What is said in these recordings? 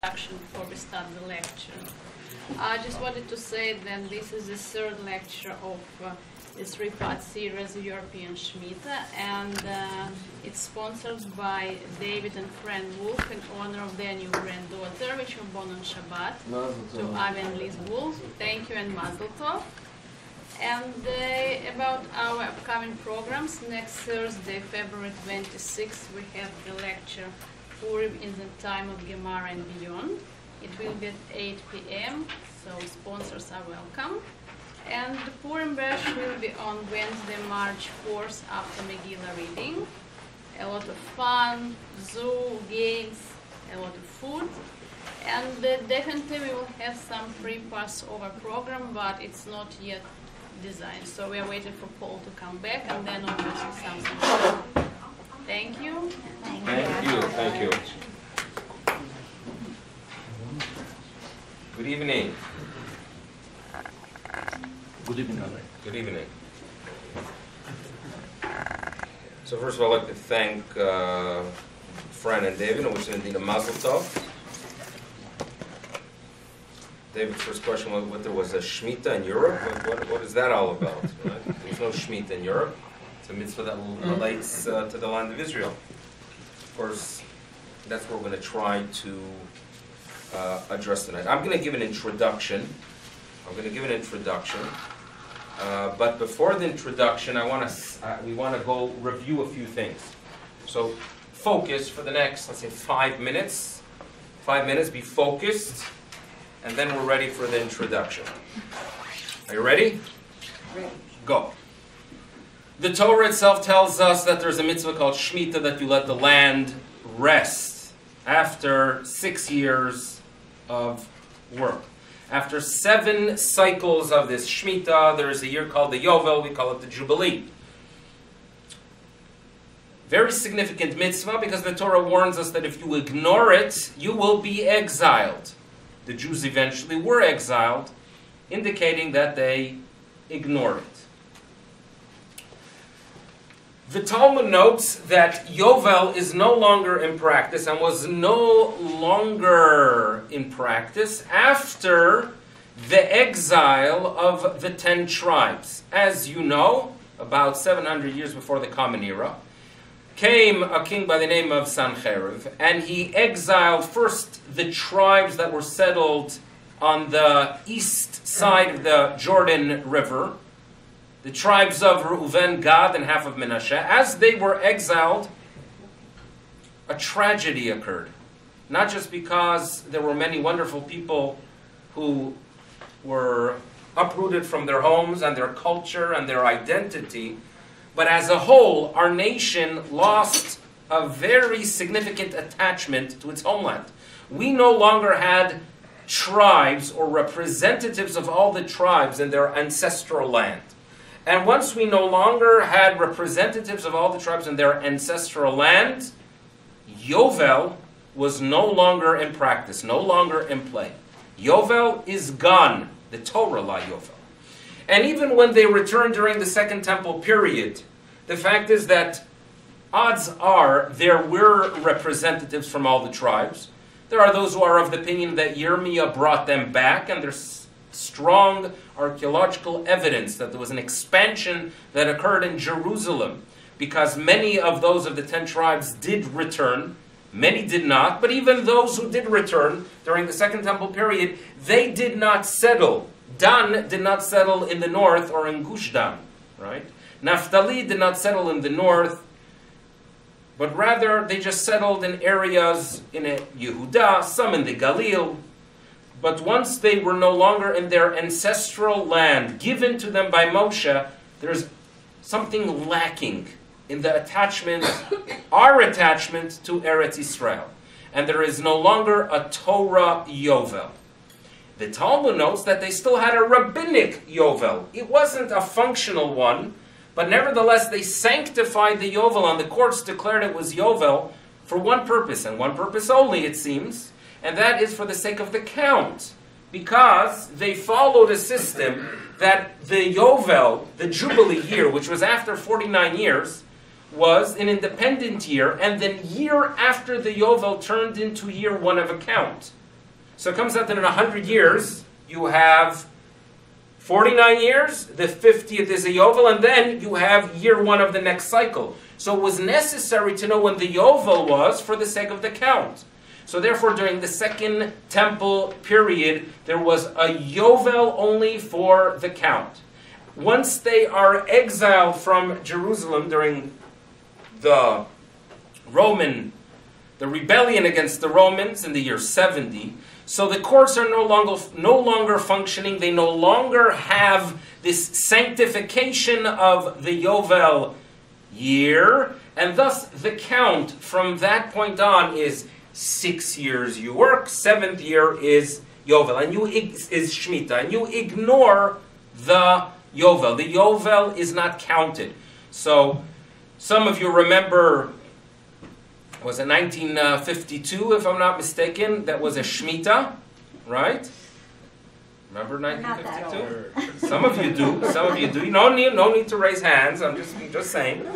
Before we start the lecture. I just wanted to say that this is the third lecture of this three-part series, European Shmita, and it's sponsored by David and Fran Wolf in honor of their new granddaughter, which was born on Shabbat, to Avi and Liz Wolf. Thank you and Mazel Tov. And about our upcoming programs, next Thursday, February 26th, we have the lecture Purim in the time of Gemara and beyond. It will be at 8 p.m., so sponsors are welcome. And the Purim Bash will be on Wednesday, March 4th after Megillah reading. A lot of fun, zoo, games, a lot of food. And definitely we will have some free Passover program, but it's not yet designed. So we are waiting for Paul to come back and then obviously something. Thank you. Thank you. Good evening. Good evening. Good evening. So first of all, I'd like to thank Fran and David, and wish them indeed a Mazel Tov. David's first question was whether there was a Shmita in Europe. What is that all about? Right? There's no Shmita in Europe. It's a mitzvah that relates to the land of Israel. Of course, that's what we're going to try to address tonight. I'm going to give an introduction. But before the introduction, we want to go review a few things. So focus for the next, let's say, 5 minutes. 5 minutes, be focused, and then we're ready for the introduction. Are you ready? Ready. Go. The Torah itself tells us that there's a mitzvah called Shmita, that you let the land rest after 6 years of work. After 7 cycles of this Shmita, there is a year called the Yovel, we call it the Jubilee. Very significant mitzvah because the Torah warns us that if you ignore it, you will be exiled. The Jews eventually were exiled, indicating that they ignored it. The Talmud notes that Yovel is no longer in practice and was no longer in practice after the exile of the 10 tribes. As you know, about 700 years before the Common Era, came a king by the name of Sancheriv, and he exiled first the tribes that were settled on the east side of the Jordan River, the tribes of Reuven, Gad, and half of Menashe. As they were exiled, a tragedy occurred. Not just because there were many wonderful people who were uprooted from their homes and their culture and their identity, but as a whole, our nation lost a very significant attachment to its homeland. We no longer had tribes or representatives of all the tribes in their ancestral land. And once we no longer had representatives of all the tribes in their ancestral land, Yovel was no longer in practice, no longer in play. Yovel is gone, the Torah la Yovel. And even when they returned during the Second Temple period, the fact is that odds are there were representatives from all the tribes. There are those who are of the opinion that Yirmiyah brought them back, and there's strong archaeological evidence that there was an expansion that occurred in Jerusalem, because many of those of the 10 tribes did return, many did not, but even those who did return during the Second Temple period, they did not settle. Dan did not settle in the north or in Gush Dan, right? Naphtali did not settle in the north, but rather they just settled in areas in Yehuda, some in the Galil. But once they were no longer in their ancestral land, given to them by Moshe, there's something lacking in the attachment, our attachment to Eretz Yisrael. And there is no longer a Torah Yovel. The Talmud notes that they still had a rabbinic Yovel. It wasn't a functional one, but nevertheless they sanctified the Yovel, and the courts declared it was Yovel for one purpose, and one purpose only, it seems, and that is for the sake of the count, because they followed a system that the Yovel, the Jubilee year, which was after 49 years, was an independent year, and then year after the Yovel turned into year one of account. So it comes out that in 100 years, you have 49 years, the 50th is a Yovel, and then you have year 1 of the next cycle. So it was necessary to know when the Yovel was for the sake of the count. So therefore, during the Second Temple period, there was a Yovel only for the count. Once they are exiled from Jerusalem during the rebellion against the Romans in the year 70, so the courts are no longer functioning. They no longer have this sanctification of the Yovel year, and thus the count from that point on is 6 years you work, 7th year is Yovel, and is Shmita, and you ignore the Yovel. The Yovel is not counted. So some of you remember, was it 1952, if I'm not mistaken? That was a Shmita, right? Remember 1952? Some of you do. Some of you do. No need to raise hands. I'm just saying.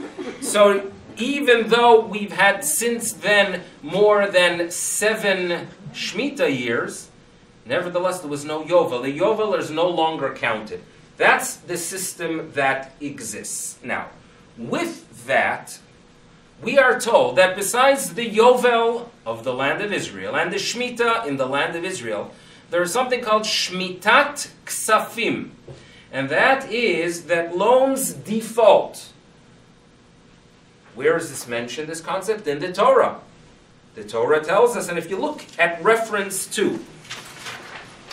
So even though we've had since then more than 7 Shmita years, nevertheless there was no Yovel. The Yovel is no longer counted. That's the system that exists. Now, with that, we are told that besides the Yovel of the land of Israel and the Shmita in the land of Israel, there is something called Shmitat Ksafim. And that is that loans default. Where is this mentioned, this concept? In the Torah. The Torah tells us, and if you look at reference 2,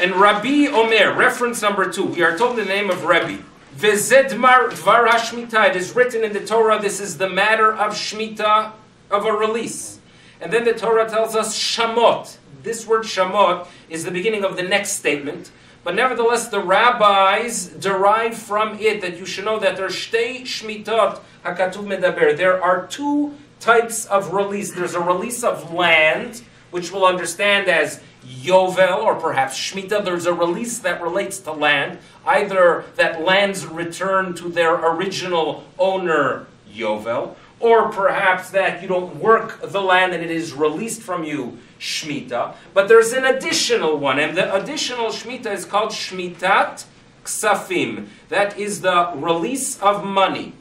and Rabbi Omer, reference number 2, we are told the name of Rabbi. Vezedmar Dvar HaShmita, it is written in the Torah, this is the matter of Shmita, of a release. And then the Torah tells us Shamot. This word Shamot is the beginning of the next statement. But nevertheless, the rabbis derive from it that you should know that there are Shtei Shmitot HaKatuv Medaber. There are 2 types of release. There's a release of land, which we'll understand as Yovel, or perhaps Shmita. There's a release that relates to land. Either that land's return to their original owner, Yovel, or perhaps that you don't work the land and it is released from you, Shmita. But there's an additional one, and the additional Shmita is called Shmitat Ksafim. That is the release of money.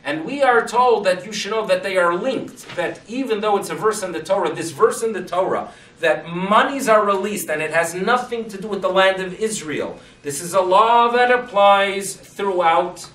And we are told that you should know that they are linked, that even though it's a verse in the Torah, this verse in the Torah, that monies are released and it has nothing to do with the land of Israel. This is a law that applies throughout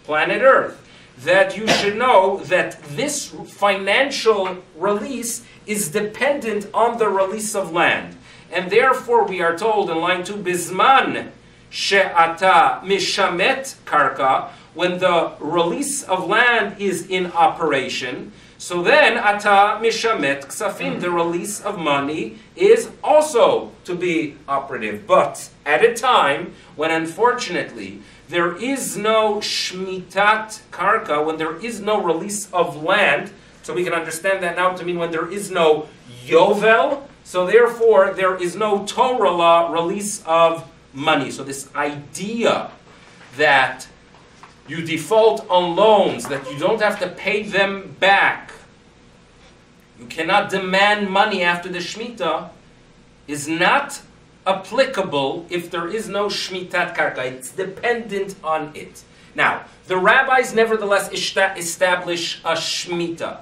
planet Earth. That you should know that this financial release is dependent on the release of land. And therefore we are told in line 2, Bizman she'ata mishamet karka, when the release of land is in operation, so then ata mishamet ksafim, the release of money, is also to be operative. But at a time when unfortunately there is no shmitat karka, when there is no release of land, so we can understand that now to mean when there is no yovel, so therefore there is no Torah law release of money. So this idea that you default on loans, that you don't have to pay them back, you cannot demand money after the Shmita, is not applicable if there is no Shmitat Karka. It's dependent on it. Now, the rabbis nevertheless establish a Shmita.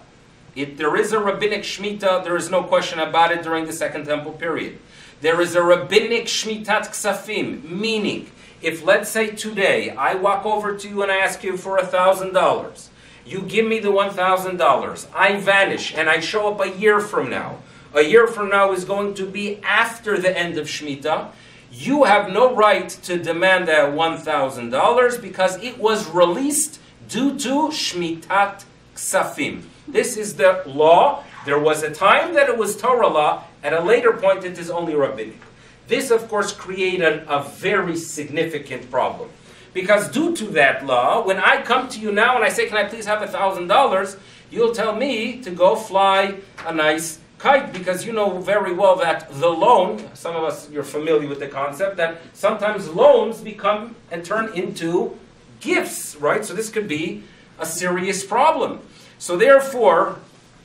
If there is a rabbinic Shmita, there is no question about it during the Second Temple period. There is a rabbinic Shmitat Ksafim, meaning, if let's say today, I walk over to you and I ask you for $1,000, you give me the $1,000, I vanish, and I show up a year from now. A year from now is going to be after the end of Shmita. You have no right to demand that $1,000 because it was released due to Shmitat Ksafim. This is the law. There was a time that it was Torah law. At a later point, it is only rabbinic. This, of course, created a very significant problem. Because due to that law, when I come to you now and I say, can I please have $1,000, you'll tell me to go fly a nice kite, because you know very well that the loan, some of us, you're familiar with the concept, that sometimes loans become and turn into gifts, right? So this could be a serious problem. So therefore,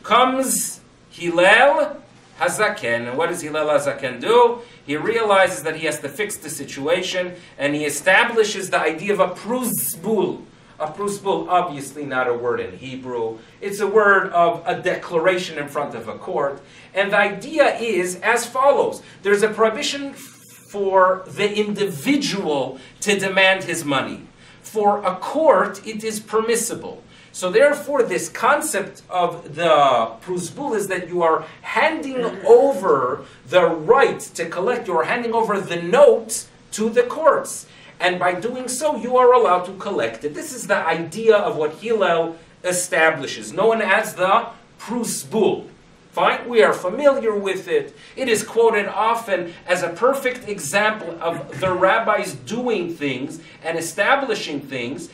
comes Hillel Hazaken. And what does Hillel Hazaken do? He realizes that he has to fix the situation, and he establishes the idea of a pruzbul. A pruzbul, obviously not a word in Hebrew. It's a word of a declaration in front of a court. And the idea is as follows. There's a prohibition for the individual to demand his money. For a court, it is permissible. So therefore, this concept of the pruzbul is that you are handing over the right to collect, you are handing over the note to the courts. And by doing so, you are allowed to collect it. This is the idea of what Hillel establishes, known as the pruzbul. Fine? We are familiar with it. It is quoted often as a perfect example of the rabbis doing things and establishing things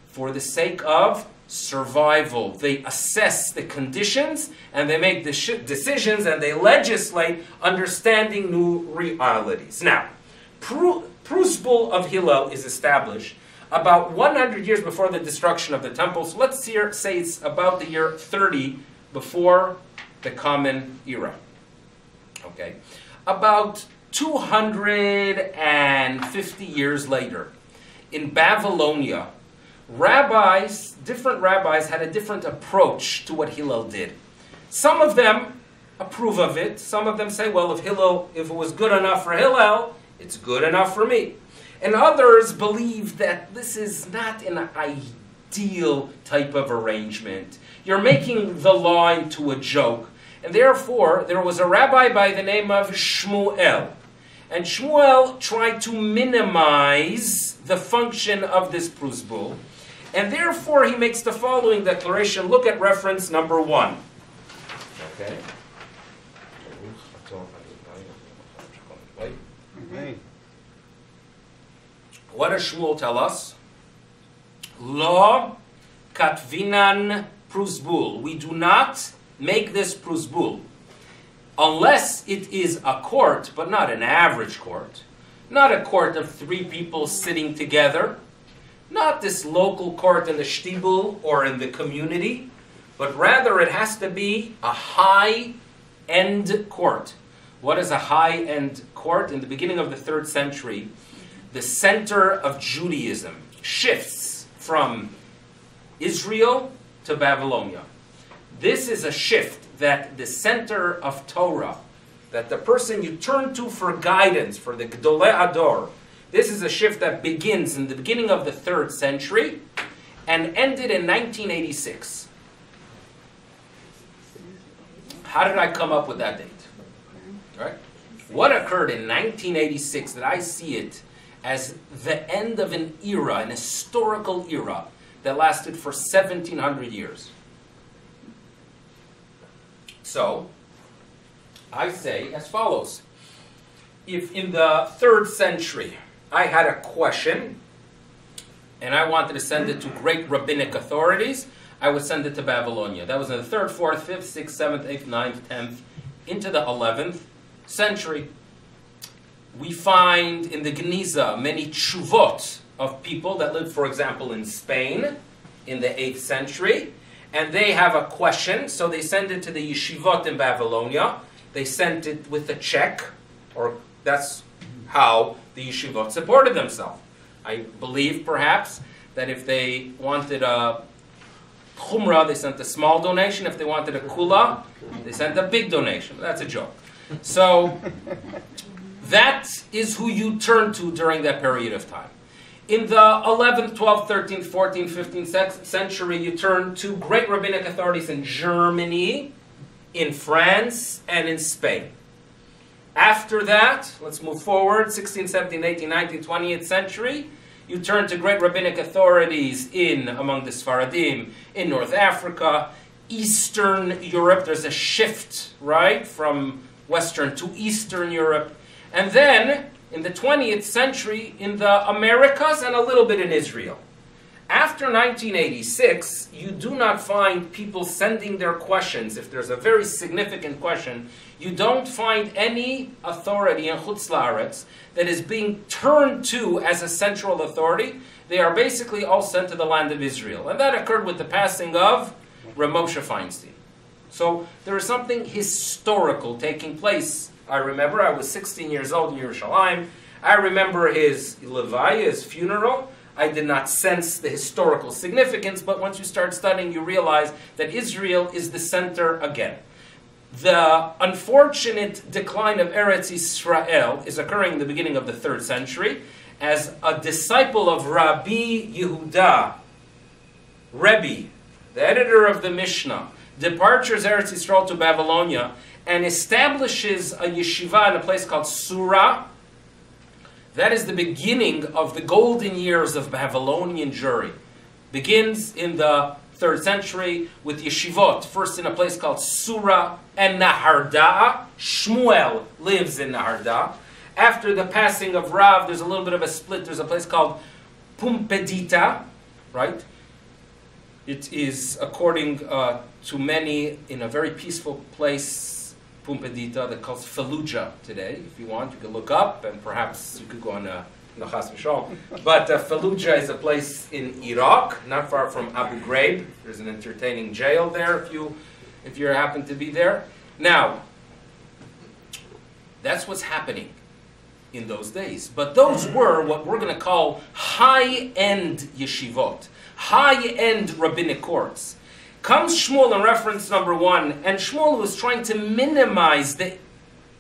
for the sake of survival. They assess the conditions and they make decisions and they legislate understanding new realities. Now, pruzbul of Hillel is established about 100 years before the destruction of the temple. So let's say it's about the year 30 before the Common Era. Okay, about 250 years later, in Babylonia, different rabbis had a different approach to what Hillel did. Some of them approve of it. Some of them say, well, if it was good enough for Hillel, it's good enough for me. And others believe that this is not an ideal type of arrangement. You're making the law into a joke. And therefore, there was a rabbi by the name of Shmuel. And Shmuel tried to minimize the function of this pruzbul. And therefore, he makes the following declaration. Look at reference number 1. Okay. What does Shmuel tell us? Lo katvinan pruzbul. We do not make this pruzbul unless it is a court, but not an average court. Not a court of 3 people sitting together. Not this local court in the shtibul or in the community, but rather it has to be a high-end court. What is a high-end court? In the beginning of the 3rd century, the center of Judaism shifts from Israel to Babylonia. This is a shift that the center of Torah, that the person you turn to for guidance, for the Gedolei Ador, this is a shift that begins in the beginning of the 3rd century and ended in 1986. How did I come up with that date? Right? What occurred in 1986 that I see it as the end of an era, an historical era that lasted for 1700 years? So, I say as follows. If in the 3rd century I had a question and I wanted to send it to great rabbinic authorities, I would send it to Babylonia. That was in the 3rd, 4th, 5th, 6th, 7th, 8th, 9th, 10th, into the 11th century. We find in the Geniza many tshuvot of people that lived, for example, in Spain in the 8th century, and they have a question, so they send it to the yeshivot in Babylonia. They sent it with a check, or that's how the yeshivot supported themselves. I believe, perhaps, that if they wanted a chumrah, they sent a small donation. If they wanted a kula, they sent a big donation. That's a joke. So, that is who you turn to during that period of time. In the 11th, 12th, 13th, 14th, 15th century, you turn to great rabbinic authorities in Germany, in France, and in Spain. After that, let's move forward, 16th, 17th, 18th, 19th, 20th century, you turn to great rabbinic authorities among the Sfaradim, in North Africa, Eastern Europe. There's a shift, right, from Western to Eastern Europe. And then, in the 20th century, in the Americas and a little bit in Israel. After 1986, you do not find people sending their questions. If there's a very significant question, you don't find any authority in Chutz La'aretz that is being turned to as a central authority. They are basically all sent to the land of Israel. And that occurred with the passing of Rav Moshe Feinstein. So there is something historical taking place. I remember I was 16 years old in Yerushalayim. I remember his levaya, his funeral. I did not sense the historical significance, but once you start studying, you realize that Israel is the center again. The unfortunate decline of Eretz Israel is occurring in the beginning of the 3rd century as a disciple of Rabbi Yehuda, Rebbe, the editor of the Mishnah, departures Eretz Israel to Babylonia and establishes a yeshiva in a place called Surah. That is the beginning of the golden years of Babylonian Jewry. Begins in the 3rd century with yeshivot, first in a place called Surah and Naharda. Shmuel lives in Naharda. After the passing of Rav, there's a little bit of a split. There's a place called Pumpedita, right? It is, according to many, in a very peaceful place, Pumpedita, that calls Fallujah today. If you want, you can look up, and perhaps you could go on Nachas Mishal. But Fallujah is a place in Iraq, not far from Abu Ghraib. There's an entertaining jail there if you happen to be there. Now, that's what's happening in those days. But those were what we're going to call high-end yeshivot, high-end rabbinic courts. Comes Shmuel in reference number 1, and Shmuel was trying to minimize the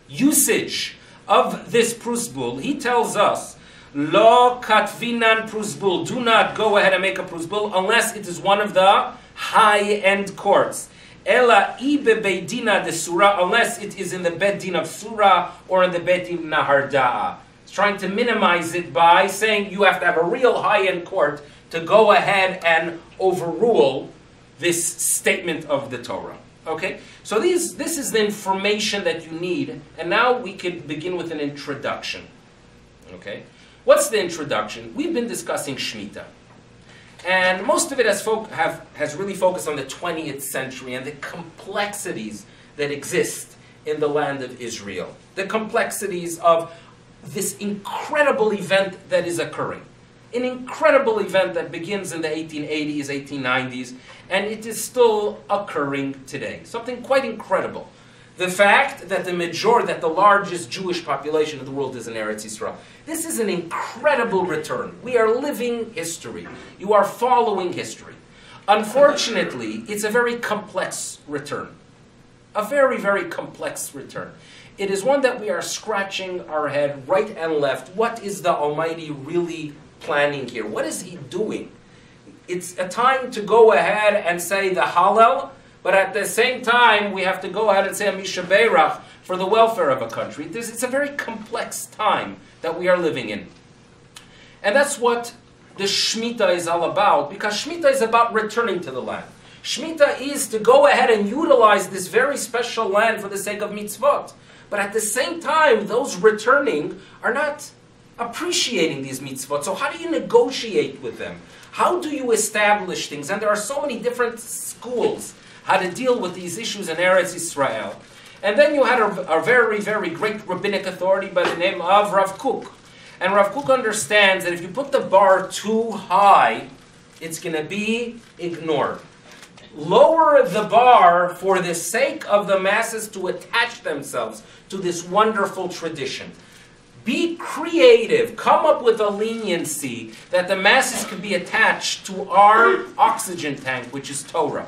usage of this prusbul. He tells us, Lo katvinan prusbul, do not go ahead and make a prusbul unless it is one of the high-end courts. Ela ibe beidina de surah, unless it is in the beit din of surah or in the beit din naharda'a. He's trying to minimize it by saying you have to have a real high-end court to go ahead and overrule this statement of the Torah. Okay? So this is the information that you need, and now we can begin with an introduction. Okay? What's the introduction? We've been discussing Shmita. And most of it has really focused on the 20th century and the complexities that exist in the land of Israel. The complexities of this incredible event that is occurring. An incredible event that begins in the 1880s, 1890s, and it is still occurring today. Something quite incredible. The fact that the largest Jewish population in the world is in Eretz Israel. This is an incredible return. We are living history. You are following history. Unfortunately, it's a very complex return. A very, very complex return. It is one that we are scratching our head right and left. What is the Almighty really planning here? What is He doing? It's a time to go ahead and say the Hallel, but at the same time, we have to go ahead and say a Misha Beirach for the welfare of a country. It's a very complex time that we are living in. And that's what the Shmita is all about, because Shmita is about returning to the land. Shmita is to go ahead and utilize this very special land for the sake of mitzvot. But at the same time, those returning are not appreciating these mitzvot. So how do you negotiate with them? How do you establish things? And there are so many different schools how to deal with these issues in Eretz Israel. And then you had a very, very great rabbinic authority by the name of Rav Kook. And Rav Kook understands that if you put the bar too high, it's going to be ignored. Lower the bar for the sake of the masses to attach themselves to this wonderful tradition. Be creative. Come up with a leniency that the masses can be attached to our oxygen tank, which is Torah.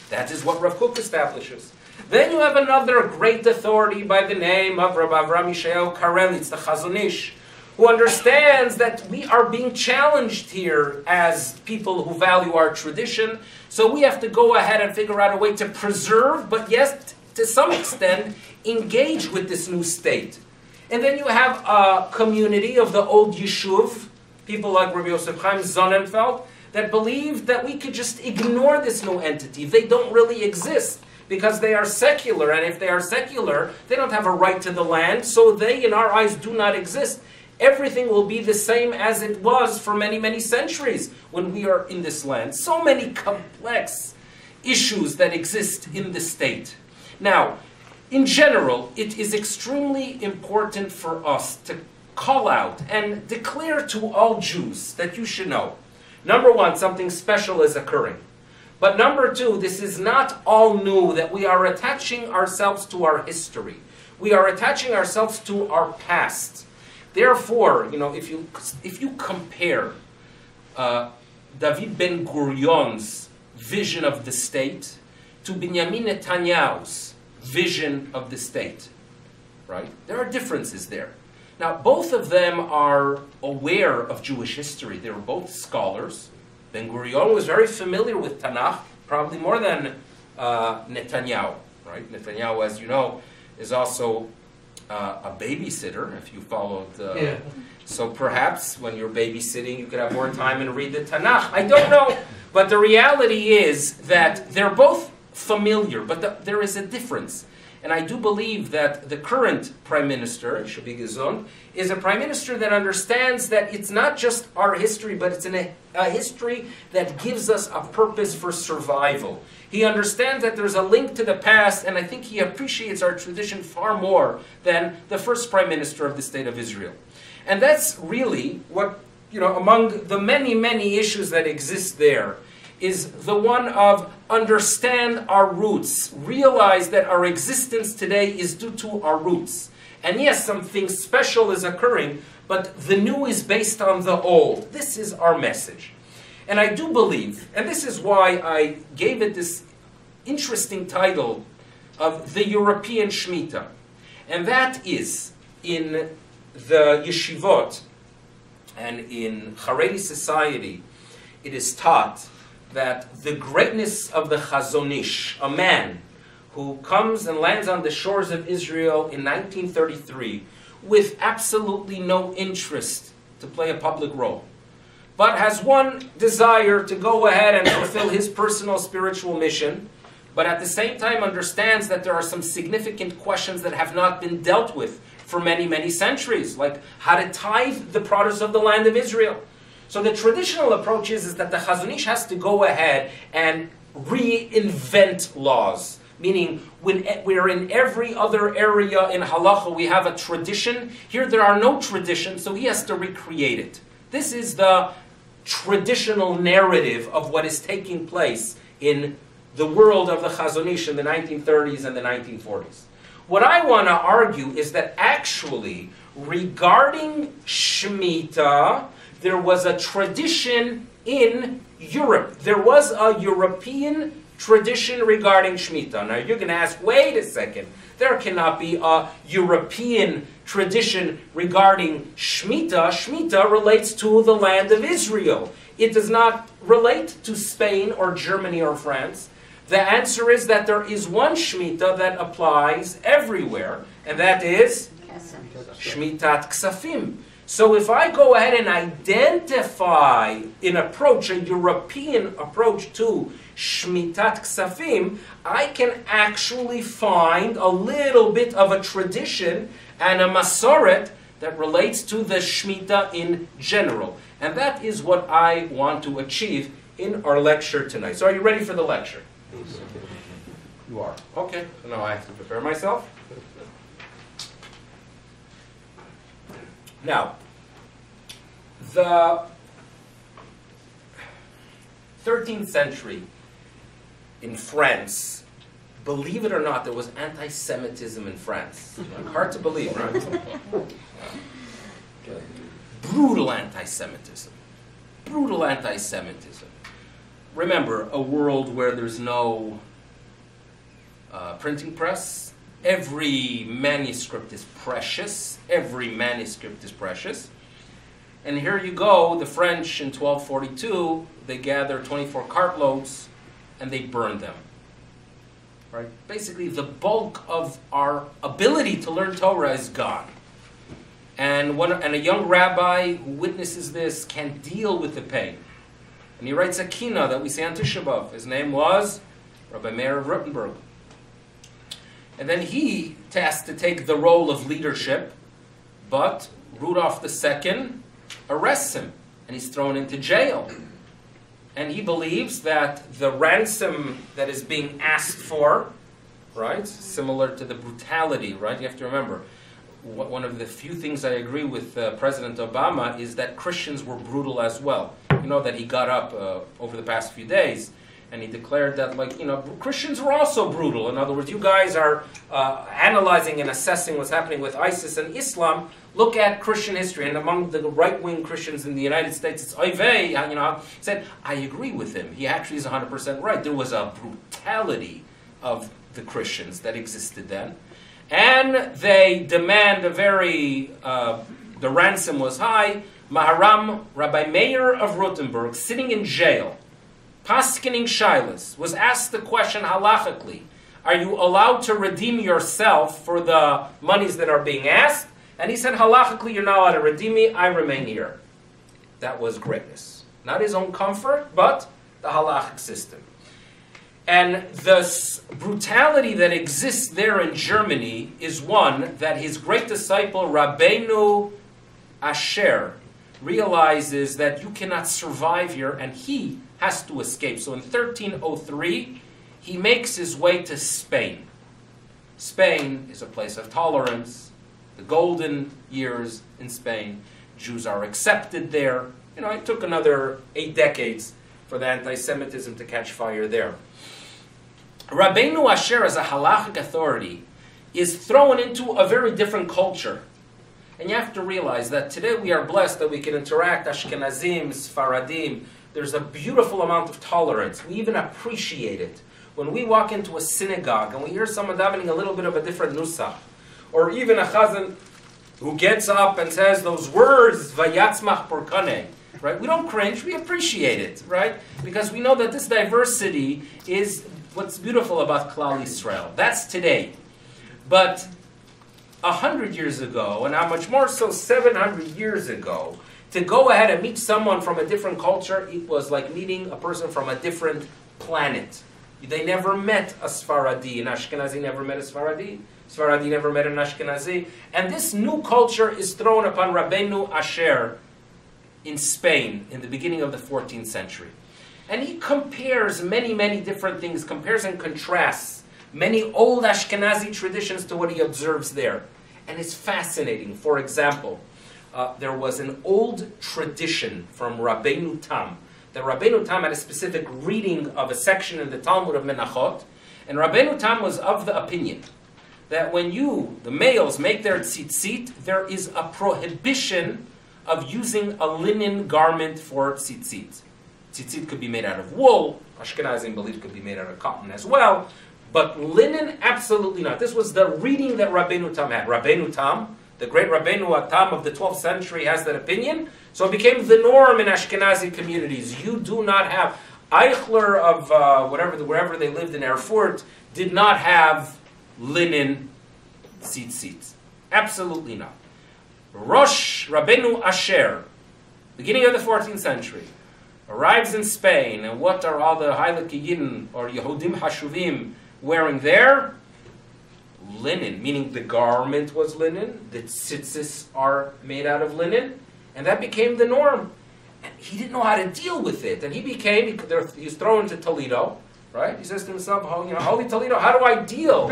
That is what Rav Kook establishes. Then you have another great authority by the name of Rabbi Avraham Yishayahu Karelitz, the Chazon Ish, who understands that we are being challenged here as people who value our tradition. So we have to go ahead and figure out a way to preserve, but yes, to some extent, engage with this new state. And then you have a community of the old Yishuv, people like Rabbi Yosef Chaim Sonnenfeld, that believe that we could just ignore this new entity. They don't really exist because they are secular. And if they are secular, they don't have a right to the land. So they, in our eyes, do not exist. Everything will be the same as it was for many, many centuries when we are in this land. So many complex issues that exist in the state. Now, in general, it is extremely important for us to call out and declare to all Jews that you should know. Number one, something special is occurring. But number two, this is not all new, that we are attaching ourselves to our history. We are attaching ourselves to our past. Therefore, if you compare David Ben-Gurion's vision of the state to Benjamin Netanyahu's vision of the state, right? There are differences there. Now, both of them are aware of Jewish history. They were both scholars. Ben-Gurion was very familiar with Tanakh, probably more than Netanyahu, right? Netanyahu, as you know, is also a babysitter, if you followed. So perhaps when you're babysitting, you could have more time and read the Tanakh. I don't know. But the reality is that they're both familiar, but there is a difference. And I do believe that the current Prime Minister, should be gesund, is a Prime Minister that understands that it's not just our history, but it's a history that gives us a purpose for survival. He understands that there's a link to the past, and I think he appreciates our tradition far more than the first Prime Minister of the State of Israel. And that's really what, among the many, many issues that exist there, is the one of understand our roots. Realize that our existence today is due to our roots. And yes, something special is occurring, but the new is based on the old. This is our message. And I do believe, and this is why I gave it this interesting title of the European Shmita. And that is, in the yeshivot and in Haredi society, it is taught that the greatness of the Chazon Ish, a man who comes and lands on the shores of Israel in 1933 with absolutely no interest to play a public role, but has one desire to go ahead and fulfill his personal spiritual mission, but at the same time understands that there are some significant questions that have not been dealt with for many, many centuries, like how to tithe the produce of the land of Israel. So the traditional approach is that the Chazon Ish has to go ahead and reinvent laws. Meaning, when we're in every other area in halacha, we have a tradition. Here there are no traditions, so he has to recreate it. This is the traditional narrative of what is taking place in the world of the Chazon Ish in the 1930s and the 1940s. What I want to argue is that actually, regarding Shmita, there was a tradition in Europe. There was a European tradition regarding Shmita. Now you're going to ask, wait a second, there cannot be a European tradition regarding Shmita. Shmita relates to the land of Israel. It does not relate to Spain or Germany or France. The answer is that there is one Shmita that applies everywhere, and that is Shmitat Ksafim. So if I go ahead and identify an approach, a European approach to Shmitat Ksafim, I can actually find a little bit of a tradition and a Masoret that relates to the Shmita in general. And that is what I want to achieve in our lecture tonight. So are you ready for the lecture? You are. Okay. So now I have to prepare myself. Now, the 13th century in France, believe it or not, there was anti-Semitism in France. Hard to believe, right? Brutal anti-Semitism. Brutal anti-Semitism. Remember, a world where there's no printing press. Every manuscript is precious. Every manuscript is precious. And here you go, the French in 1242, they gather 24 cartloads and they burn them. Right? Basically, the bulk of our ability to learn Torah is gone. And a young rabbi who witnesses this can't deal with the pain. And he writes a kina that we say on Tisha B'Av. His name was Rabbi Meir of Rottenburg. And then he tasked to take the role of leadership, but Rudolph II arrests him, and he's thrown into jail. And he believes that the ransom that is being asked for, right, similar to the brutality, right? You have to remember, one of the few things I agree with President Obama is that Christians were brutal as well. You know that he got up over the past few days And he declared that, like, Christians were also brutal. In other words, you guys are analyzing and assessing what's happening with ISIS and Islam. Look at Christian history. And among the right-wing Christians in the United States, it's Oivey, said, I agree with him. He actually is 100% right. There was a brutality of the Christians that existed then. And they demand the ransom was high. Maharam, Rabbi Meir of Rothenburg, sitting in jail, Paskining Shilas, was asked the question halachically, are you allowed to redeem yourself for the monies that are being asked? And he said, halachically, you're not allowed to redeem me, I remain here. That was greatness. Not his own comfort, but the halachic system. And the brutality that exists there in Germany is one that his great disciple, Rabbeinu Asher, realizes that you cannot survive here, and he has to escape. So in 1303, he makes his way to Spain. Spain is a place of tolerance. The golden years in Spain. Jews are accepted there. It took another 8 decades for the anti-Semitism to catch fire there. Rabbeinu Asher, as a halachic authority, is thrown into a very different culture. And you have to realize that today we are blessed that we can interact, Ashkenazim, Sfaradim. There's a beautiful amount of tolerance. We even appreciate it. When we walk into a synagogue and we hear someone davening a little bit of a different nusach, or even a chazan who gets up and says those words, Vayatzmach Porkane, right? We don't cringe, we appreciate it, right? Because we know that this diversity is what's beautiful about Klal Yisrael. That's today. But 100 years ago, and how much more so 700 years ago, to go ahead and meet someone from a different culture, it was like meeting a person from a different planet. They never met a Sfaradi. An Ashkenazi never met a Sfaradi. Sfaradi never met an Ashkenazi. And this new culture is thrown upon Rabbeinu Asher in Spain in the beginning of the 14th century. And he compares many, many different things, compares and contrasts many old Ashkenazi traditions to what he observes there. And it's fascinating. For example, there was an old tradition from Rabbeinu Tam. That Rabbeinu Tam had a specific reading of a section in the Talmud of Menachot. And Rabbeinu Tam was of the opinion that when the males, make their tzitzit, there is a prohibition of using a linen garment for tzitzit. Tzitzit could be made out of wool. Ashkenazim believe it could be made out of cotton as well. But linen, absolutely not. This was the reading that Rabbeinu Tam had. Rabbeinu Tam, the great Rabbeinu Tam of the 12th century, has that opinion. So it became the norm in Ashkenazi communities. You do not have... Eichler of wherever they lived in Erfurt did not have linen tzitzit. Absolutely not. Rosh Rabbeinu Asher, beginning of the 14th century, arrives in Spain, and what are all the Haile Yidden or Yehudim Hashuvim wearing there? Linen, meaning the garment was linen, the tzitzis are made out of linen, and that became the norm. And he didn't know how to deal with it, and he was thrown to Toledo, right? He says to himself, Holy Toledo, how do I deal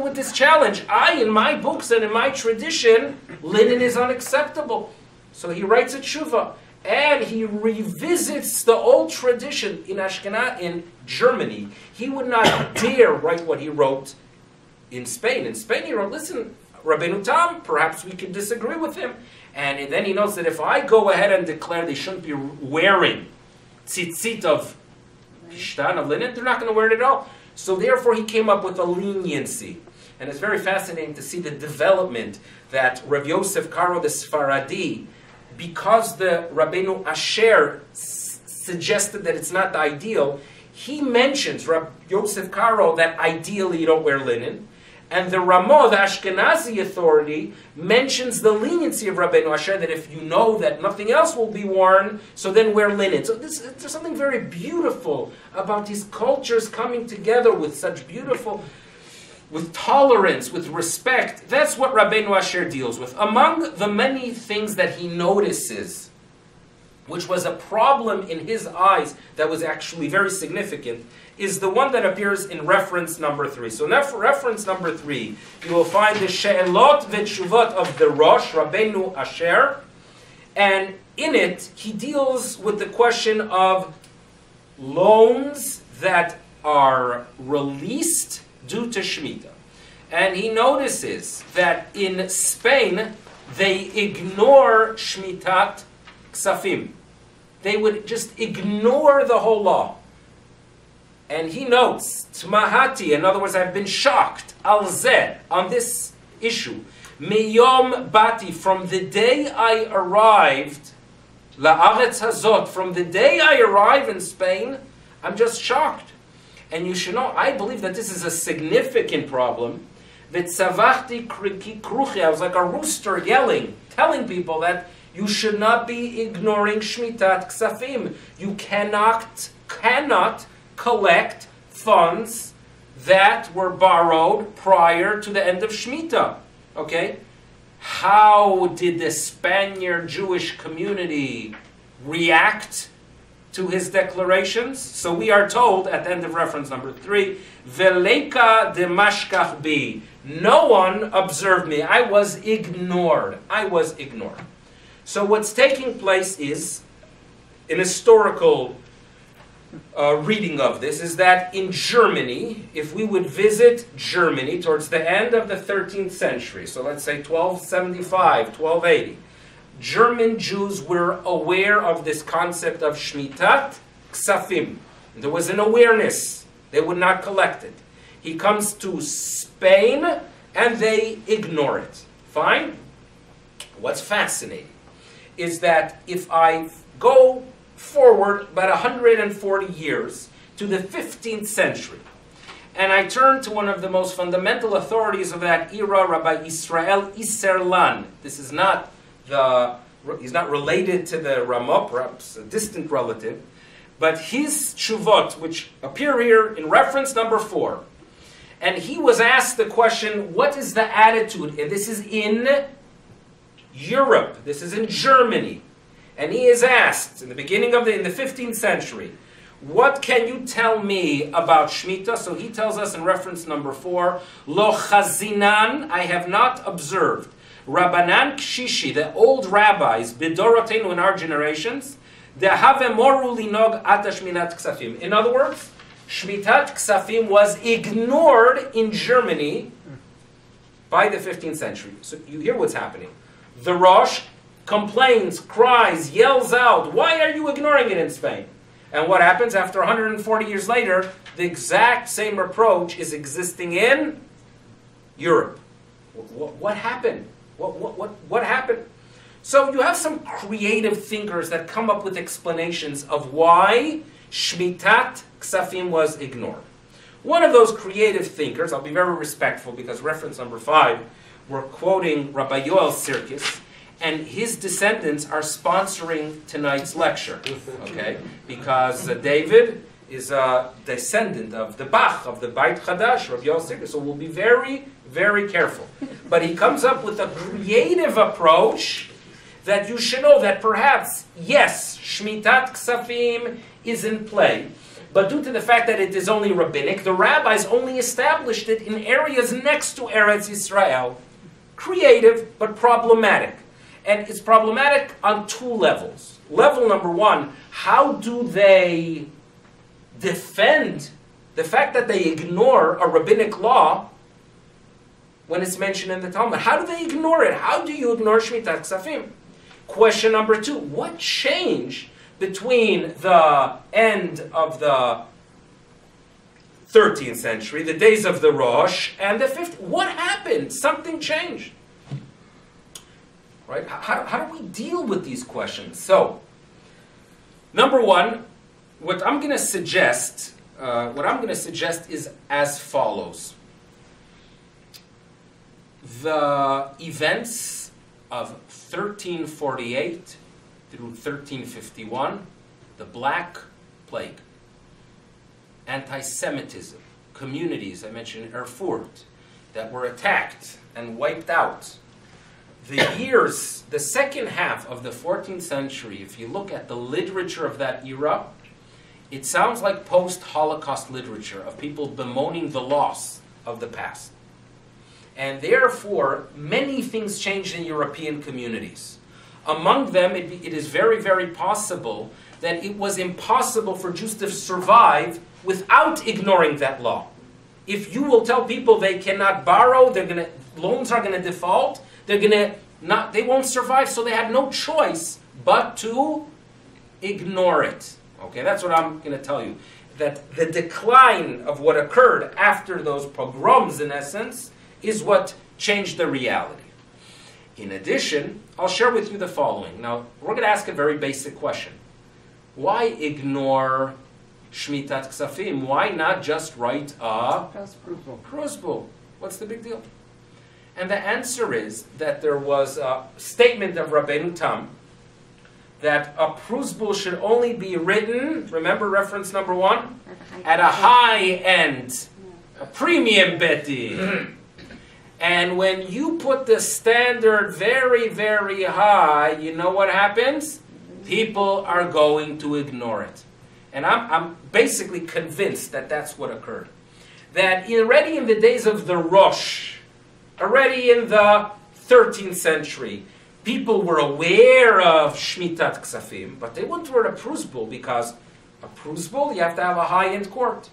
with this challenge? In my books and in my tradition, linen is unacceptable. So he writes a tshuva. And he revisits the old tradition in Germany. He would not dare write what he wrote in Spain. In Spain, he wrote, listen, Rabbeinu Tam, perhaps we can disagree with him. And then he notes that if I go ahead and declare they shouldn't be wearing tzitzit of pishtan, of linen, they're not going to wear it at all. So therefore, he came up with a leniency. And it's very fascinating to see the development that Rav Yosef Karo, the Sfaradi, because the Rabbeinu Asher suggested that it's not the ideal, he mentions, Rabbi Yosef Karo, that ideally you don't wear linen. And the Ramah, the Ashkenazi authority, mentions the leniency of Rabbeinu Asher, that if you know that nothing else will be worn, so then wear linen. So there's something very beautiful about these cultures coming together with such with tolerance, with respect. That's what Rabbeinu Asher deals with. Among the many things that he notices, which was a problem in his eyes that was actually very significant, is the one that appears in reference number 3. So for reference number 3, you will find the She'elot v'Tshuvot of the Rosh, Rabbeinu Asher, and in it, he deals with the question of loans that are released due to Shmita. And he notices that in Spain, they ignore Shmitat Ksafim. They would just ignore the whole law. And he notes, Tmahati, in other words, I've been shocked, al zeh, on this issue. Miyom bati, from the day I arrived, la'aretz hazot, from the day I arrived in Spain, I'm just shocked. And you should know, I believe that this is a significant problem. V'tzavachti kruchi, I was like a rooster yelling, telling people that you should not be ignoring Shmitat Ksafim. You cannot collect funds that were borrowed prior to the end of Shmita. Okay? How did the Spaniard Jewish community react to his declarations? So we are told at the end of reference number 3, Veleka de mashkach bi. No one observed me. I was ignored. I was ignored. So what's taking place is, an historical reading of this is that in Germany, if we would visit Germany towards the end of the 13th century, so let's say 1275, 1280, German Jews were aware of this concept of Shmitat Ksafim. There was an awareness. They would not collect it. He comes to Spain and they ignore it. Fine? What's fascinating is that if I go forward about 140 years to the 15th century, and I turn to one of the most fundamental authorities of that era, Rabbi Israel Isserlan. This is not he's not related to the Ramah, perhaps a distant relative, but his tshuvot, which appear here in reference number 4, and he was asked the question, what is the attitude? And this is in Europe, this is in Germany. And he is asked, in the beginning of in the 15th century, what can you tell me about Shmita? So he tells us in reference number 4, Lo chazinan, I have not observed. Rabbanan kshishi, the old rabbis, bidorotenu in our generations, dehave moru linog ata shminat ksafim. In other words, Shmitat Ksafim was ignored in Germany by the 15th century. So you hear what's happening. The Rosh complains, cries, yells out, why are you ignoring it in Spain? And what happens after 140 years later? The exact same reproach is existing in Europe. What happened? What happened? So you have some creative thinkers that come up with explanations of why Shmitat Ksafim was ignored. One of those creative thinkers, I'll be very respectful because reference number 5, we're quoting Rabbi Yoel Sirkis, and his descendants are sponsoring tonight's lecture, okay? Because David is a descendant of the Bach, of the Beit Chadash, Rabbi Yoel Sirkis, so we'll be very, very careful. But he comes up with a creative approach that you should know that perhaps, yes, Shmitat Ksafim is in play, but due to the fact that it is only rabbinic, the rabbis only established it in areas next to Eretz Yisrael. Creative, but problematic. And it's problematic on 2 levels. Level number 1, how do they defend the fact that they ignore a rabbinic law when it's mentioned in the Talmud? How do they ignore it? How do you ignore Shmitat Ksafim? Question number 2, what changed between the end of the 13th century, the days of the Rosh, and the 15th? What happened? Something changed. Right? How do we deal with these questions? So, number 1, what I'm going to suggest is as follows. The events of 1348 through 1351, the Black Plague, anti-Semitism, communities, I mentioned Erfurt, that were attacked and wiped out. The years, the second half of the 14th century, if you look at the literature of that era, it sounds like post-Holocaust literature of people bemoaning the loss of the past. And therefore, many things changed in European communities. Among them, it is very, very possible that it was impossible for Jews to survive without ignoring that law. If you will tell people they cannot borrow, loans are going to default, they won't survive, so they had no choice but to ignore it. Okay, that's what I'm going to tell you. That the decline of what occurred after those pogroms, in essence, is what changed the reality. In addition, I'll share with you the following. Now, we're going to ask a very basic question. Why ignore Shmitat Ksafim? Why not just write a prosbul? What's the big deal? And the answer is that there was a statement of Rabbeinu Tam that a prosbul should only be written, remember reference number 1? At a high end, a premium beti. And when you put the standard very, very high, you know what happens? People are going to ignore it. And I'm basically convinced that that's what occurred. That already in the days of the Rosh, already in the 13th century, people were aware of Shmitat Ksafim, but they wouldn't write a prosbul because a prosbul, you have to have a high-end court.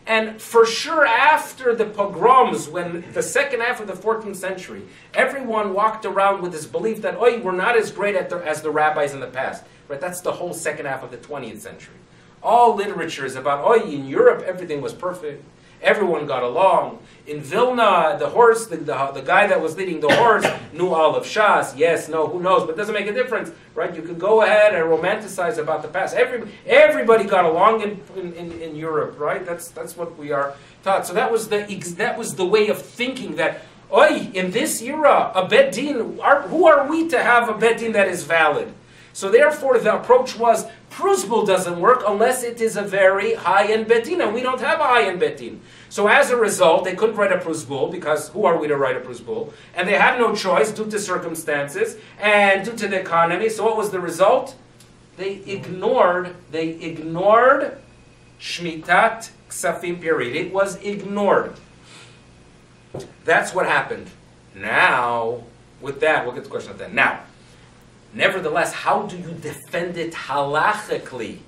And for sure, after the pogroms, when the second half of the 14th century, everyone walked around with this belief that, we're not as great as the rabbis in the past. Right? That's the whole second half of the 20th century. All literature is about, in Europe, everything was perfect. Everyone got along. In Vilna, the horse, the guy that was leading the horse knew all of Shas. Yes, no, who knows? But it doesn't make a difference, right? You could go ahead and romanticize about the past. Everybody got along in Europe, right? That's what we are taught. So that was the way of thinking that, in this era, a bet din, who are we to have a bet din that is valid? So therefore, the approach was, prosbul doesn't work unless it is a very high-end betin, and we don't have a high-end betin. So as a result, they couldn't write a prosbul, because who are we to write a prosbul? And they had no choice due to circumstances and due to the economy. So what was the result? They ignored Shmitat Ksafim period. It was ignored. That's what happened. Now, with that, we'll get to the question of that. Now, nevertheless, how do you defend it halachically?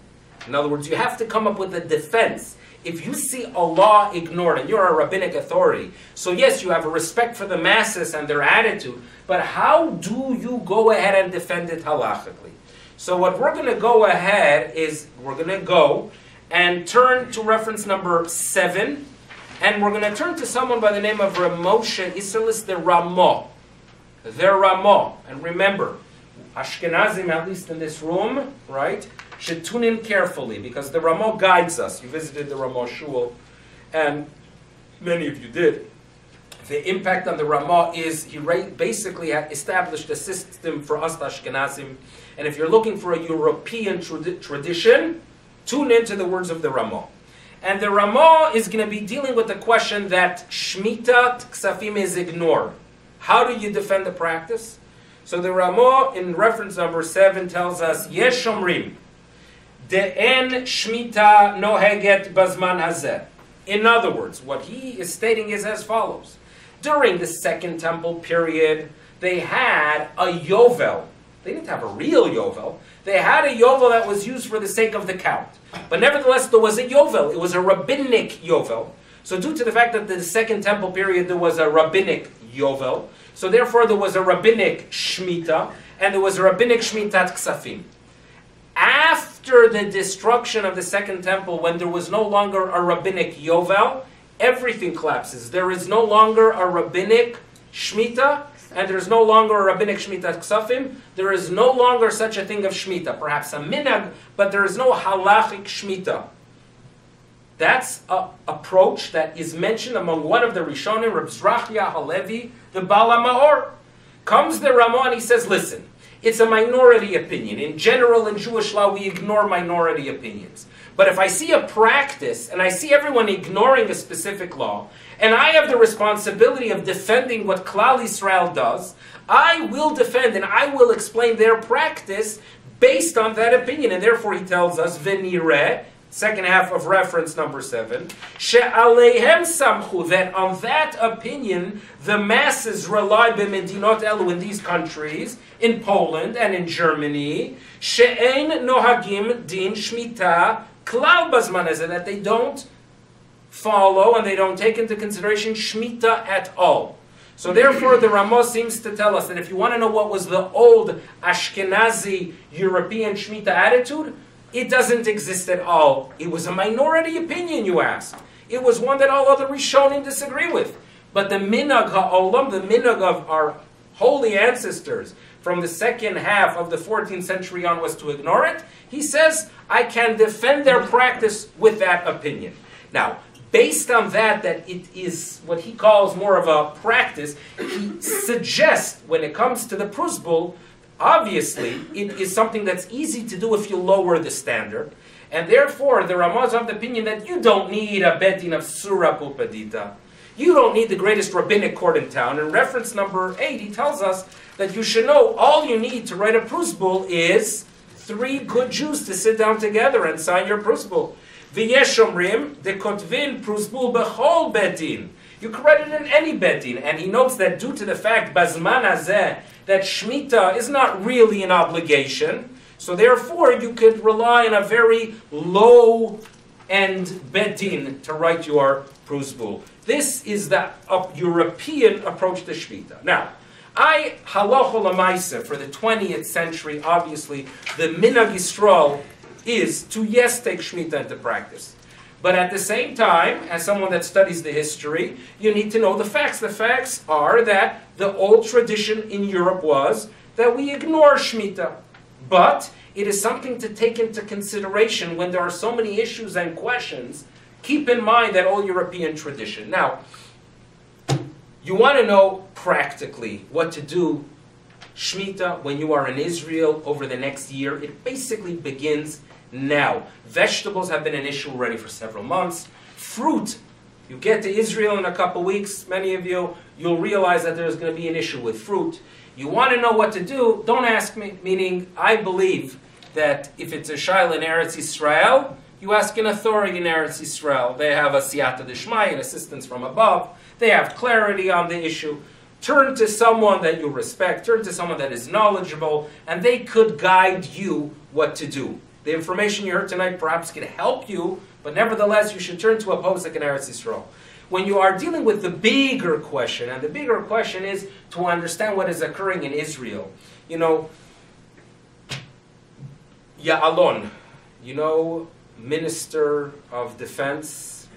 In other words, you have to come up with a defense. If you see a law ignored, and you're a rabbinic authority, so yes, you have a respect for the masses and their attitude, but how do you go ahead and defend it halachically? So what we're going to go ahead is, we're going to go and turn to reference number 7, and we're going to turn to someone by the name of Moshe Isserlis, the Ramah. The Ramah. And remember, Ashkenazim, at least in this room, right, should tune in carefully, because the Ramah guides us. You visited the Ramah Shul, and many of you did. The impact on the Ramah is he basically established a system for us Ashkenazim, and if you're looking for a European tradition, tune into the words of the Ramah. And the Ramah is going to be dealing with the question that Shmitat Ksafim is ignored. How do you defend the practice? So the Ramah, in reference number 7, tells us, Yesh Omrim, De'en Shmita Noheget Bazman Hazeh. In other words, what he is stating is as follows. During the Second Temple period, they had a Yovel. They didn't have a real Yovel. They had a Yovel that was used for the sake of the count. But nevertheless, there was a Yovel. It was a rabbinic Yovel. So due to the fact that the Second Temple period, there was a rabbinic Yovel, so therefore there was a rabbinic Shmita, and there was a rabbinic Shmitat Ksafim. After the destruction of the Second Temple, when there was no longer a rabbinic Yovel, everything collapses. There is no longer a rabbinic Shmita, and there is no longer a rabbinic Shmitat Ksafim. There is no longer such a thing of Shmita. Perhaps a minhag, but there is no halachic Shmita. That's an approach that is mentioned among one of the Rishonim, Reb Zrachia Halevi, the Baal HaMaor. Comes the Ramah and he says, listen, it's a minority opinion. In general, in Jewish law, we ignore minority opinions. But if I see a practice, and I see everyone ignoring a specific law, and I have the responsibility of defending what Klal Yisrael does, I will defend and I will explain their practice based on that opinion. And therefore he tells us, V'nireh, second half of reference number 7, she'aleihem samchu, that on that opinion the masses rely b'medinot elu, in these countries, in Poland and in Germany, she'ein nohagim din shmita klal bazman hazeh, that they don't follow and they don't take into consideration shmita at all. So therefore the Ramah seems to tell us that if you want to know what was the old Ashkenazi European Shmita attitude, it doesn't exist at all. It was a minority opinion, you ask. It was one that all other Rishonim disagree with. But the minhag ha'olam, the minhag of our holy ancestors from the second half of the 14th century on, was to ignore it. He says, I can defend their practice with that opinion. Now, based on that it is what he calls more of a practice, he suggests when it comes to the prusbul, obviously it is something that's easy to do if you lower the standard. And therefore, the Ramah is of the opinion that you don't need a betin of Surah Pupadita. You don't need the greatest rabbinic court in town. In reference number 8, he tells us that you should know all you need to write a prusbul is 3 good Jews to sit down together and sign your prusbul. V'yesh omrim dekotvin prusbul bechol betin. You can write it in any betin. And he notes that due to the fact, bazman hazeh, that Shmita is not really an obligation, so therefore you could rely on a very low-end betin to write your prusbul. This is the European approach to Shmita. Now, halacha l'maaseh, for the 20th century, obviously, the minhag Yisrael is to, yes, take Shmita into practice. But at the same time, as someone that studies the history, you need to know the facts. The facts are that the old tradition in Europe was that we ignore Shmita. But it is something to take into consideration when there are so many issues and questions. Keep in mind that old European tradition. Now, you want to know practically what to do Shmita when you are in Israel over the next year. It basically begins now. Vegetables have been an issue already for several months. Fruit, you get to Israel in a couple weeks, many of you, you'll realize that there's going to be an issue with fruit. You want to know what to do, don't ask me, meaning I believe that if it's a shayla in Eretz Yisrael, you ask an authority in Eretz Yisrael. They have a siyata d'shmai, an assistance from above. They have clarity on the issue. Turn to someone that you respect, turn to someone that is knowledgeable, and they could guide you what to do. The information you heard tonight perhaps can help you, but nevertheless you should turn to a posek in Eretz Yisrael. When you are dealing with the bigger question, and the bigger question is to understand what is occurring in Israel. You know, Ya'alon, you know, Minister of Defense,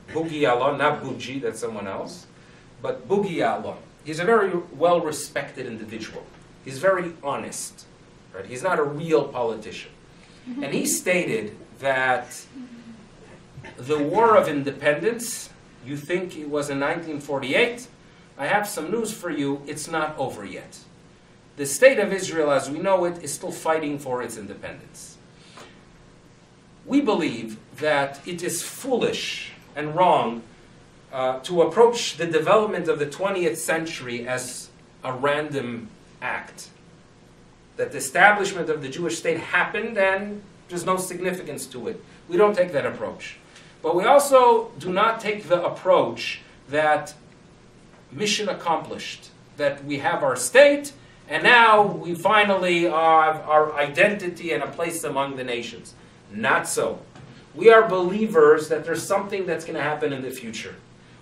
Boogie Ya'alon, not Bougie, that's someone else, but Boogie Ya'alon. He's a very well-respected individual. He's very honest. Right? He's not a real politician. And he stated that the War of Independence, you think it was in 1948? I have some news for you, it's not over yet. The state of Israel, as we know it, is still fighting for its independence. We believe that it is foolish and wrong to approach the development of the 20th century as a random act. That the establishment of the Jewish state happened and there's no significance to it. We don't take that approach. But we also do not take the approach that mission accomplished, that we have our state and now we finally have our identity and a place among the nations. Not so. We are believers that there's something that's going to happen in the future.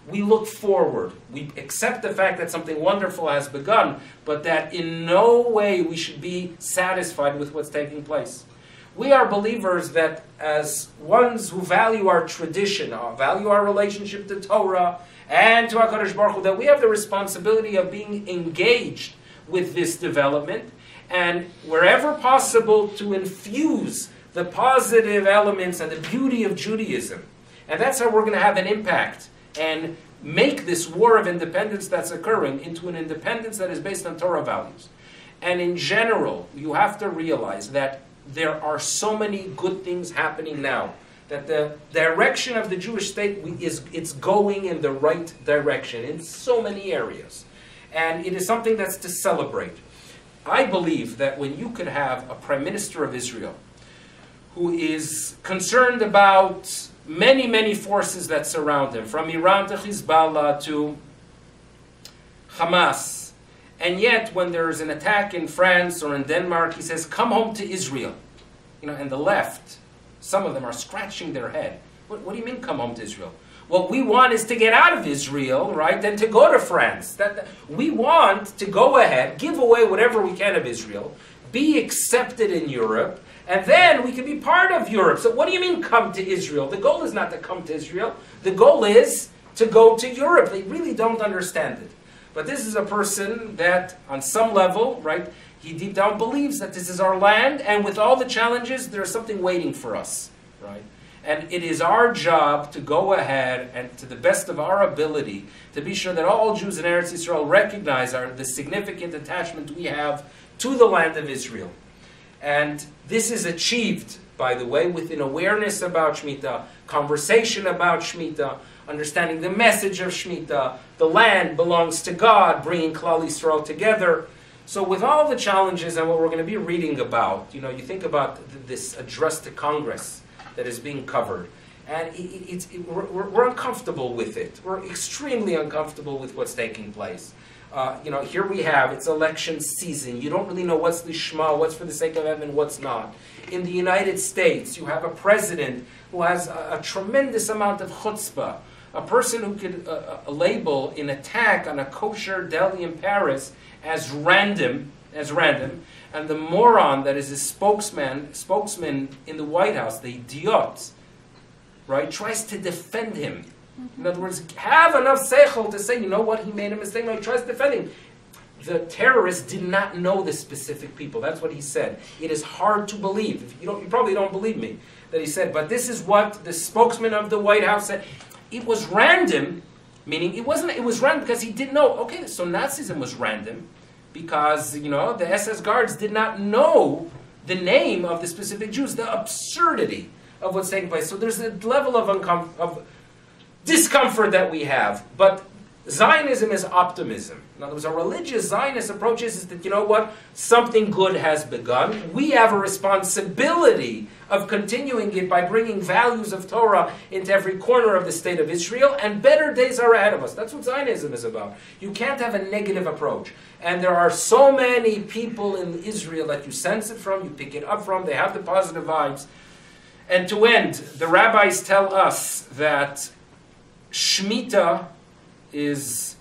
We look forward. We accept the fact that something wonderful has begun, but that in no way we should be satisfied with what's taking place. We are believers that as ones who value our tradition, value our relationship to Torah and to HaKadosh Baruch Hu, that we have the responsibility of being engaged with this development and wherever possible to infuse the positive elements and the beauty of Judaism. And that's how we're going to have an impact and make this war of independence that's occurring into an independence that is based on Torah values. And in general, you have to realize that there are so many good things happening now, that the direction of the Jewish state it's going in the right direction in so many areas. And it is something that's to celebrate. I believe that when you could have a Prime Minister of Israel who is concerned about many, many forces that surround him, from Iran to Hezbollah to Hamas. And yet, when there's an attack in France or in Denmark, he says, come home to Israel. And the left, some of them are scratching their head. What do you mean, come home to Israel? What we want is to get out of Israel, right, than to go to France. We want to go ahead, give away whatever we can of Israel, be accepted in Europe, and then we can be part of Europe. So what do you mean, come to Israel? The goal is not to come to Israel. The goal is to go to Europe. They really don't understand it. But this is a person that, on some level, right, he deep down believes that this is our land, and with all the challenges, there's something waiting for us, right? And it is our job to go ahead and, to the best of our ability, to be sure that all Jews in Eretz Yisrael recognize the significant attachment we have to the land of Israel. And this is achieved, by the way, with an awareness about Shmita, conversation about Shmita, understanding the message of Shmita. The land belongs to God, bringing Klal Yisrael together. So with all the challenges and what we're going to be reading about, you think about this address to Congress that is being covered. And we're uncomfortable with it. We're extremely uncomfortable with what's taking place. Here we have, it's election season. You don't really know what's lishma, what's for the sake of heaven, what's not. In the United States, you have a president who has a tremendous amount of chutzpah. A person who could label an attack on a kosher deli in Paris as random, and the moron that is his spokesman in the White House, the idiot, right, tries to defend him. In other words, have enough seichel to say, you know what, he made a mistake, no, he tries to defend him. The terrorists did not know the specific people. That's what he said. It is hard to believe. You probably don't believe me that he said, but this is what the spokesman of the White House said. It was random, meaning it was random because he didn't know. Okay, so Nazism was random because, the SS guards did not know the name of the specific Jews, the absurdity of what's taking place. So there's a level of discomfort that we have. But Zionism is optimism. In other words, a religious Zionist approach is that, something good has begun. We have a responsibility of continuing it by bringing values of Torah into every corner of the state of Israel, and better days are ahead of us. That's what Zionism is about. You can't have a negative approach. And there are so many people in Israel that you sense it from, you pick it up from, they have the positive vibes. And to end, the rabbis tell us that Shmita is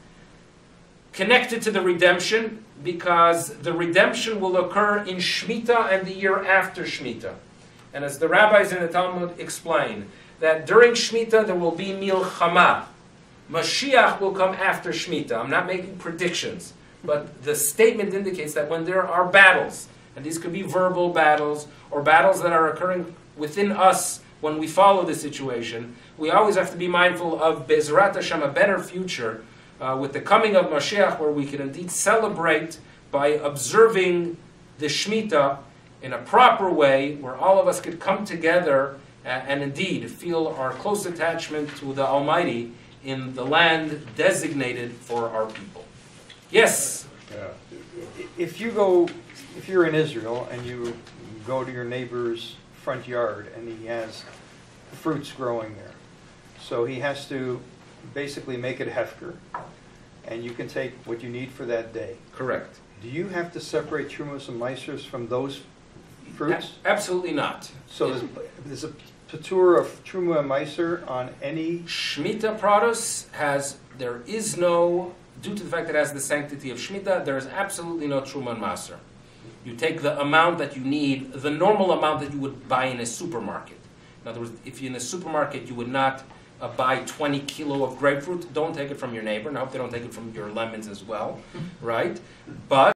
connected to the redemption because the redemption will occur in Shmita and the year after Shmita. And as the rabbis in the Talmud explain, that during Shmita there will be milchama. Mashiach will come after Shmita. I'm not making predictions, but the statement indicates that when there are battles, and these could be verbal battles or battles that are occurring within us when we follow the situation, we always have to be mindful of Bezrat Hashem, a better future, with the coming of Mashiach, where we can indeed celebrate by observing the Shmita in a proper way, where all of us could come together and indeed feel our close attachment to the Almighty in the land designated for our people. Yes? If you're in Israel and you go to your neighbor's front yard and he has fruits growing there, so he has to basically make it hefker, and you can take what you need for that day. Correct. Do you have to separate trumos and meisers from those fruits? Absolutely not. So there's a patur of truma and meiser on any Shmita produce there is no, due to the fact that it has the sanctity of Shmita, there is absolutely no truma and maser. You take the amount that you need, the normal amount that you would buy in a supermarket. In other words, if you're in a supermarket, you would not buy 20 kilo of grapefruit. Don't take it from your neighbor, and I hope they don't take it from your lemons as well, right? But